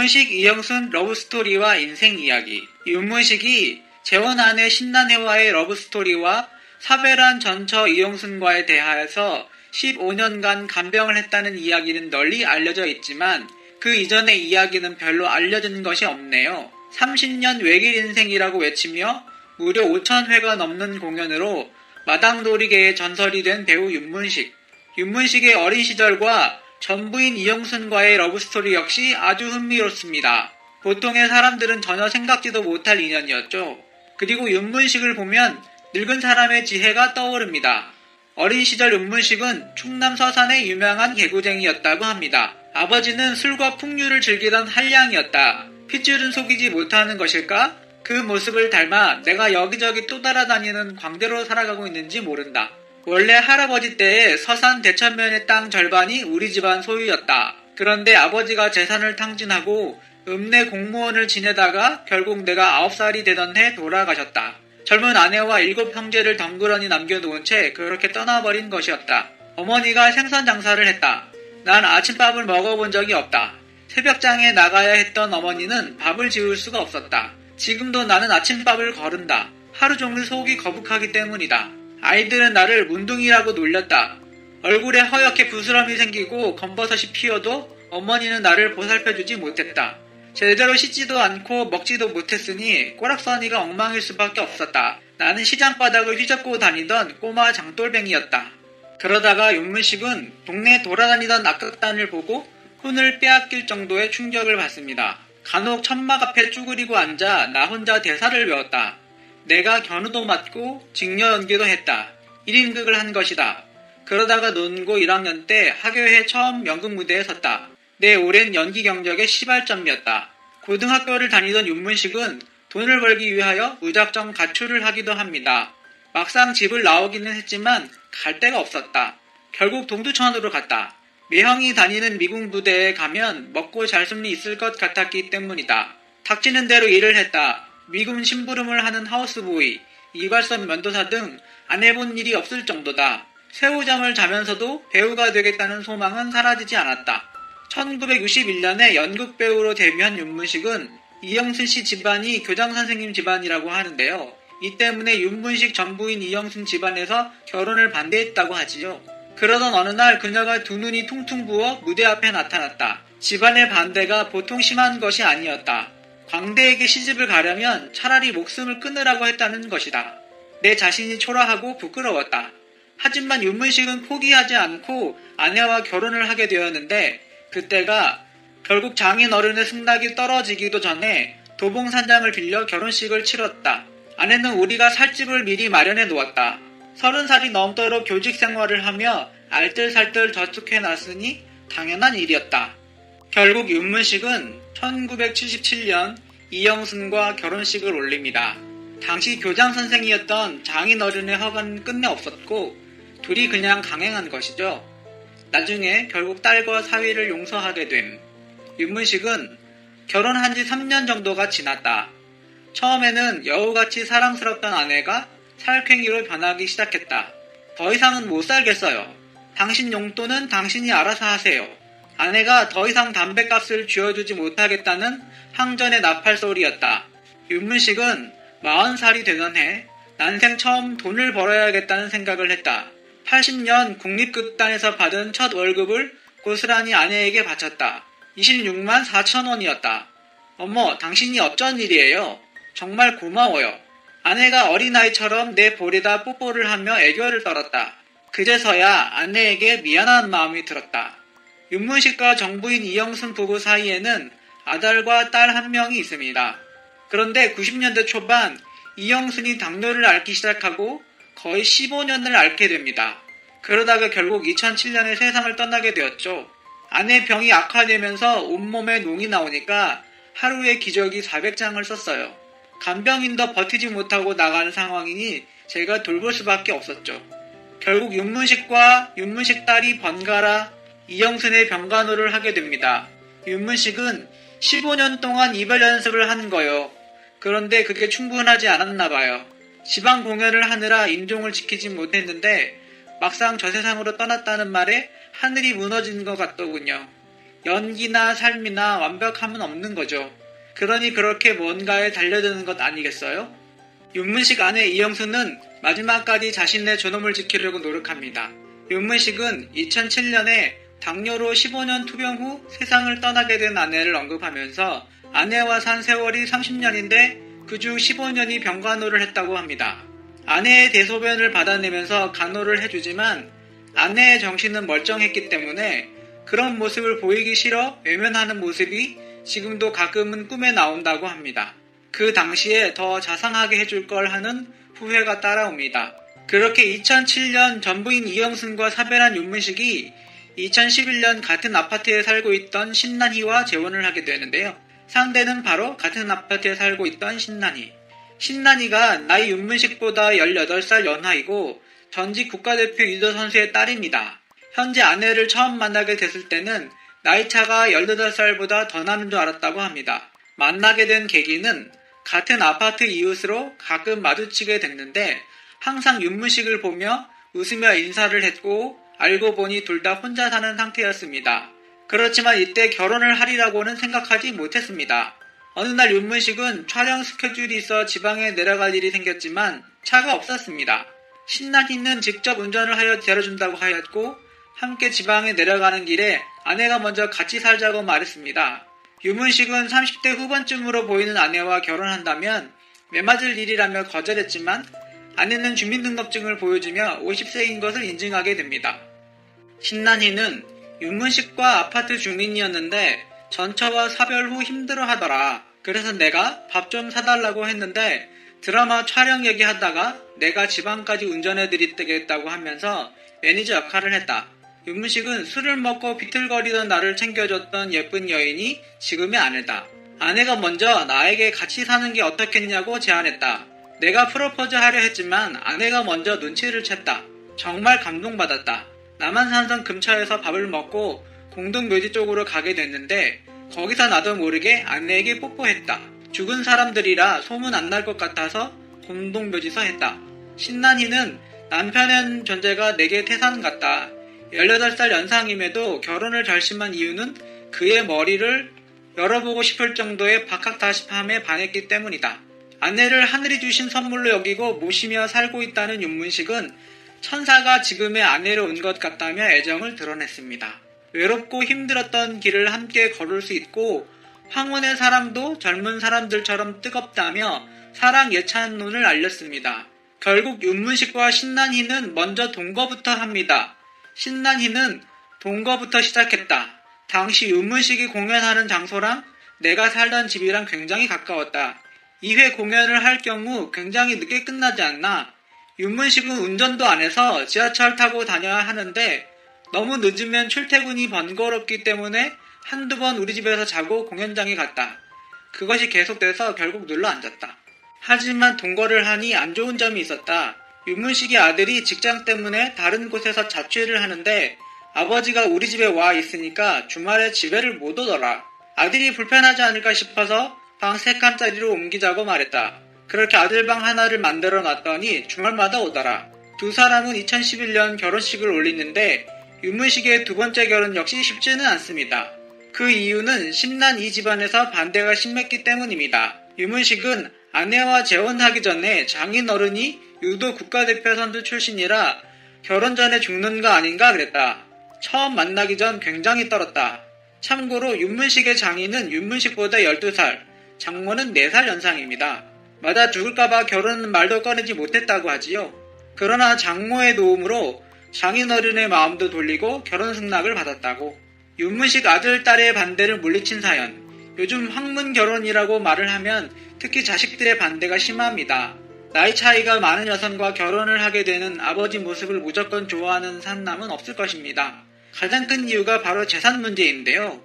윤문식, 이영순 러브스토리와 인생 이야기. 윤문식이 재혼 아내 신난혜와의 러브스토리와 사별한 전처 이영순과에 대하여서 15년간 간병을 했다는 이야기는 널리 알려져 있지만 그 이전의 이야기는 별로 알려진 것이 없네요. 30년 외길 인생이라고 외치며 무려 5,000회가 넘는 공연으로 마당놀이계의 전설이 된 배우 윤문식. 윤문식의 어린 시절과 전부인 이영순과의 러브스토리 역시 아주 흥미롭습니다. 보통의 사람들은 전혀 생각지도 못할 인연이었죠. 그리고 윤문식을 보면 늙은 사람의 지혜가 떠오릅니다. 어린 시절 윤문식은 충남 서산의 유명한 개구쟁이였다고 합니다. 아버지는 술과 풍류를 즐기던 한량이었다. 핏줄은 속이지 못하는 것일까? 그 모습을 닮아 내가 여기저기 또 따라다니는 광대로 살아가고 있는지 모른다. 원래 할아버지 때에 서산 대천면의 땅 절반이 우리 집안 소유였다. 그런데 아버지가 재산을 탕진하고 읍내 공무원을 지내다가 결국 내가 9살이 되던 해 돌아가셨다. 젊은 아내와 7 형제를 덩그러니 남겨놓은 채 그렇게 떠나버린 것이었다. 어머니가 생선 장사를 했다. 난 아침밥을 먹어본 적이 없다. 새벽장에 나가야 했던 어머니는 밥을 지을 수가 없었다. 지금도 나는 아침밥을 거른다. 하루 종일 속이 거북하기 때문이다. 아이들은 나를 문둥이라고 놀렸다. 얼굴에 허옇게 부스럼이 생기고 검버섯이 피어도 어머니는 나를 보살펴주지 못했다. 제대로 씻지도 않고 먹지도 못했으니 꼬락서니가 엉망일 수밖에 없었다. 나는 시장바닥을 휘젓고 다니던 꼬마 장돌뱅이였다. 그러다가 윤문식은 동네 돌아다니던 악극단을 보고 혼을 빼앗길 정도의 충격을 받습니다. 간혹 천막 앞에 쭈그리고 앉아 나 혼자 대사를 외웠다. 내가 견우도 맡고 직녀 연기도 했다. 1인극을 한 것이다. 그러다가 논고 1학년 때 학교회 처음 연극 무대에 섰다. 내 오랜 연기 경력의 시발점이었다. 고등학교를 다니던 윤문식은 돈을 벌기 위하여 무작정 가출을 하기도 합니다. 막상 집을 나오기는 했지만 갈 데가 없었다. 결국 동두천으로 갔다. 매형이 다니는 미군 부대에 가면 먹고 잘 수는 있을 것 같았기 때문이다. 닥치는 대로 일을 했다. 미군 심부름을 하는 하우스보이, 이발선 면도사 등 안 해본 일이 없을 정도다. 새우잠을 자면서도 배우가 되겠다는 소망은 사라지지 않았다. 1961년에 연극배우로 데뷔한 윤문식은 이영순 씨 집안이 교장선생님 집안이라고 하는데요. 이 때문에 윤문식 전부인 이영순 집안에서 결혼을 반대했다고 하지요. 그러던 어느 날 그녀가 두 눈이 퉁퉁 부어 무대 앞에 나타났다. 집안의 반대가 보통 심한 것이 아니었다. 광대에게 시집을 가려면 차라리 목숨을 끊으라고 했다는 것이다. 내 자신이 초라하고 부끄러웠다. 하지만 윤문식은 포기하지 않고 아내와 결혼을 하게 되었는데 그때가 결국 장인 어른의 승낙이 떨어지기도 전에 도봉산장을 빌려 결혼식을 치렀다. 아내는 우리가 살 집을 미리 마련해 놓았다. 30살이 넘도록 교직 생활을 하며 알뜰살뜰 저축해놨으니 당연한 일이었다. 결국 윤문식은 1977년 이영순과 결혼식을 올립니다. 당시 교장선생이었던 장인어른의 허가는 끝내 없었고 둘이 그냥 강행한 것이죠. 나중에 결국 딸과 사위를 용서하게 됨. 윤문식은 결혼한 지 3년 정도가 지났다. 처음에는 여우같이 사랑스럽던 아내가 살쾡이로 변하기 시작했다. 더 이상은 못 살겠어요. 당신 용돈은 당신이 알아서 하세요. 아내가 더 이상 담뱃값을 쥐어주지 못하겠다는 항전의 나팔소리였다. 윤문식은 40살이 되던 해 난생 처음 돈을 벌어야겠다는 생각을 했다. 80년 국립극단에서 받은 첫 월급을 고스란히 아내에게 바쳤다. 26만 4천 원이었다. 어머, 당신이 어쩐 일이에요? 정말 고마워요. 아내가 어린아이처럼 내 볼에다 뽀뽀를 하며 애교를 떨었다. 그제서야 아내에게 미안한 마음이 들었다. 윤문식과 정부인 이영순 부부 사이에는 아들과 딸 1명이 있습니다. 그런데 90년대 초반 이영순이 당뇨를 앓기 시작하고 거의 15년을 앓게 됩니다. 그러다가 결국 2007년에 세상을 떠나게 되었죠. 아내 병이 악화되면서 온몸에 농이 나오니까 하루에 기저귀 400장을 썼어요. 간병인도 버티지 못하고 나가는 상황이니 제가 돌볼 수밖에 없었죠. 결국 윤문식과 윤문식 딸이 번갈아 이영순의 병간호를 하게 됩니다. 윤문식은 15년 동안 이별 연습을 한 거요. 그런데 그게 충분하지 않았나 봐요. 지방 공연을 하느라 임종을 지키지 못했는데 막상 저 세상으로 떠났다는 말에 하늘이 무너진 것 같더군요. 연기나 삶이나 완벽함은 없는 거죠. 그러니 그렇게 뭔가에 달려드는 것 아니겠어요? 윤문식 아내 이영수는 마지막까지 자신의 존엄을 지키려고 노력합니다. 윤문식은 2007년에 당뇨로 15년 투병 후 세상을 떠나게 된 아내를 언급하면서 아내와 산 세월이 30년인데 그중 15년이 병간호를 했다고 합니다. 아내의 대소변을 받아내면서 간호를 해주지만 아내의 정신은 멀쩡했기 때문에 그런 모습을 보이기 싫어 외면하는 모습이 지금도 가끔은 꿈에 나온다고 합니다. 그 당시에 더 자상하게 해줄 걸 하는 후회가 따라옵니다. 그렇게 2007년 전부인 이영순과 사별한 윤문식이 2011년 같은 아파트에 살고 있던 신난희와 재혼을 하게 되는데요. 상대는 바로 같은 아파트에 살고 있던 신난희. 신난희가 나이 윤문식보다 18살 연하이고 전직 국가대표 유도 선수의 딸입니다. 현재 아내를 처음 만나게 됐을 때는 나이차가 18살보다 더 나는 줄 알았다고 합니다. 만나게 된 계기는 같은 아파트 이웃으로 가끔 마주치게 됐는데 항상 윤문식을 보며 웃으며 인사를 했고 알고 보니 둘 다 혼자 사는 상태였습니다. 그렇지만 이때 결혼을 하리라고는 생각하지 못했습니다. 어느 날 윤문식은 촬영 스케줄이 있어 지방에 내려갈 일이 생겼지만 차가 없었습니다. 신난희는 직접 운전을 하여 데려준다고 하였고 함께 지방에 내려가는 길에 아내가 먼저 같이 살자고 말했습니다. 윤문식은 30대 후반쯤으로 보이는 아내와 결혼한다면 매맞을 일이라며 거절했지만 아내는 주민등록증을 보여주며 50세인 것을 인증하게 됩니다. 신난희는 윤문식과 아파트 주민이었는데 전처와 사별 후 힘들어하더라. 그래서 내가 밥 좀 사달라고 했는데 드라마 촬영 얘기하다가 내가 지방까지 운전해드리겠다고 하면서 매니저 역할을 했다. 윤문식은 술을 먹고 비틀거리던 나를 챙겨줬던 예쁜 여인이 지금의 아내다. 아내가 먼저 나에게 같이 사는 게 어떻겠냐고 제안했다. 내가 프로포즈 하려 했지만 아내가 먼저 눈치를 챘다. 정말 감동받았다. 나만 살던 근처에서 밥을 먹고 공동묘지 쪽으로 가게 됐는데 거기서 나도 모르게 아내에게 뽀뽀했다. 죽은 사람들이라 소문 안 날 것 같아서 공동묘지서 했다. 신난희는 남편의 존재가 내게 태산 같다. 18살 연상임에도 결혼을 결심한 이유는 그의 머리를 열어보고 싶을 정도의 박학다식함에 반했기 때문이다. 아내를 하늘이 주신 선물로 여기고 모시며 살고 있다는 윤문식은 천사가 지금의 아내로 온 것 같다며 애정을 드러냈습니다. 외롭고 힘들었던 길을 함께 걸을 수 있고 황혼의 사랑도 젊은 사람들처럼 뜨겁다며 사랑 예찬론을 알렸습니다. 결국 윤문식과 신난희는 먼저 동거부터 합니다. 신난희는 동거부터 시작했다. 당시 윤문식이 공연하는 장소랑 내가 살던 집이랑 굉장히 가까웠다. 2회 공연을 할 경우 굉장히 늦게 끝나지 않나. 윤문식은 운전도 안 해서 지하철 타고 다녀야 하는데 너무 늦으면 출퇴근이 번거롭기 때문에 한두 번 우리 집에서 자고 공연장에 갔다. 그것이 계속돼서 결국 눌러 앉았다. 하지만 동거를 하니 안 좋은 점이 있었다. 윤문식의 아들이 직장 때문에 다른 곳에서 자취를 하는데 아버지가 우리 집에 와 있으니까 주말에 집에를 못 오더라. 아들이 불편하지 않을까 싶어서 방 3칸짜리로 옮기자고 말했다. 그렇게 아들방 하나를 만들어 놨더니 주말마다 오더라. 두 사람은 2011년 결혼식을 올리는데 윤문식의 두 번째 결혼 역시 쉽지는 않습니다. 그 이유는 신난희 집안에서 반대가 심했기 때문입니다. 윤문식은 아내와 재혼하기 전에 장인어른이 유도 국가대표 선수 출신이라 결혼 전에 죽는 거 아닌가 그랬다. 처음 만나기 전 굉장히 떨었다. 참고로 윤문식의 장인은 윤문식보다 12살, 장모는 4살 연상입니다. 맞아 죽을까봐 결혼은 말도 꺼내지 못했다고 하지요. 그러나 장모의 도움으로 장인어른의 마음도 돌리고 결혼 승낙을 받았다고. 윤문식 아들, 딸의 반대를 물리친 사연. 요즘 황문 결혼이라고 말을 하면 특히 자식들의 반대가 심합니다. 나이 차이가 많은 여성과 결혼을 하게 되는 아버지 모습을 무조건 좋아하는 산남은 없을 것입니다. 가장 큰 이유가 바로 재산 문제인데요.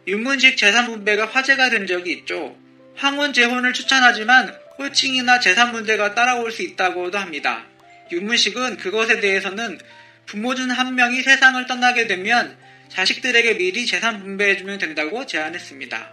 윤문식 재산 분배가 화제가 된 적이 있죠. 황혼 재혼을 추천하지만 호칭이나 재산 문제가 따라올 수 있다고도 합니다. 윤문식은 그것에 대해서는 부모 중 한 명이 세상을 떠나게 되면 자식들에게 미리 재산 분배해주면 된다고 제안했습니다.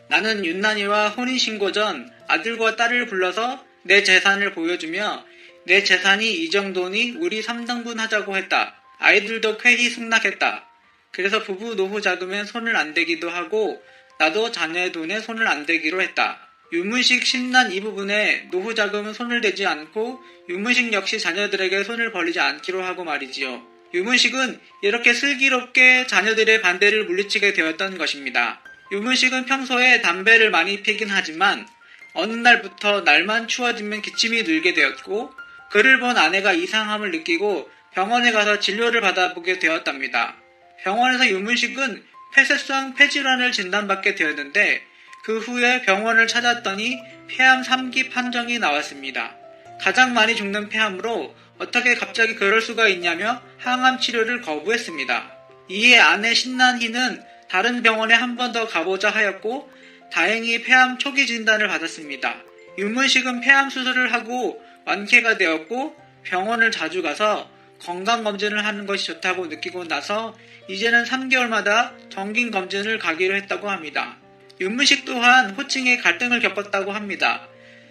나는 윤난희와 혼인신고 전 아들과 딸을 불러서 내 재산을 보여주며 내 재산이 이 정도니 우리 3등분 하자고 했다. 아이들도 쾌히 승낙했다. 그래서 부부 노후 자금에 손을 안 대기도 하고 나도 자녀의 돈에 손을 안 대기로 했다. 유문식 신난 이 부분에 노후 자금은 손을 대지 않고 유문식 역시 자녀들에게 손을 벌리지 않기로 하고 말이지요. 유문식은 이렇게 슬기롭게 자녀들의 반대를 물리치게 되었던 것입니다. 유문식은 평소에 담배를 많이 피긴 하지만 어느 날부터 날만 추워지면 기침이 늘게 되었고 그를 본 아내가 이상함을 느끼고 병원에 가서 진료를 받아보게 되었답니다. 병원에서 유문식은 폐쇄성 폐질환을 진단받게 되었는데 그 후에 병원을 찾았더니 폐암 3기 판정이 나왔습니다. 가장 많이 죽는 폐암으로 어떻게 갑자기 그럴 수가 있냐며 항암 치료를 거부했습니다. 이에 아내 신난희는 다른 병원에 한 번 더 가보자 하였고 다행히 폐암 초기 진단을 받았습니다. 유문식은 폐암 수술을 하고 완쾌가 되었고 병원을 자주 가서 건강검진을 하는 것이 좋다고 느끼고 나서 이제는 3개월마다 정기검진을 가기로 했다고 합니다. 유문식 또한 호칭에 갈등을 겪었다고 합니다.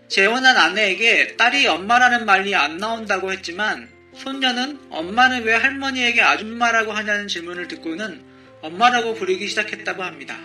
재혼한 아내에게 딸이 엄마라는 말이 안 나온다고 했지만 손녀는 엄마는 왜 할머니에게 아줌마라고 하냐는 질문을 듣고는 엄마라고 부르기 시작했다고 합니다.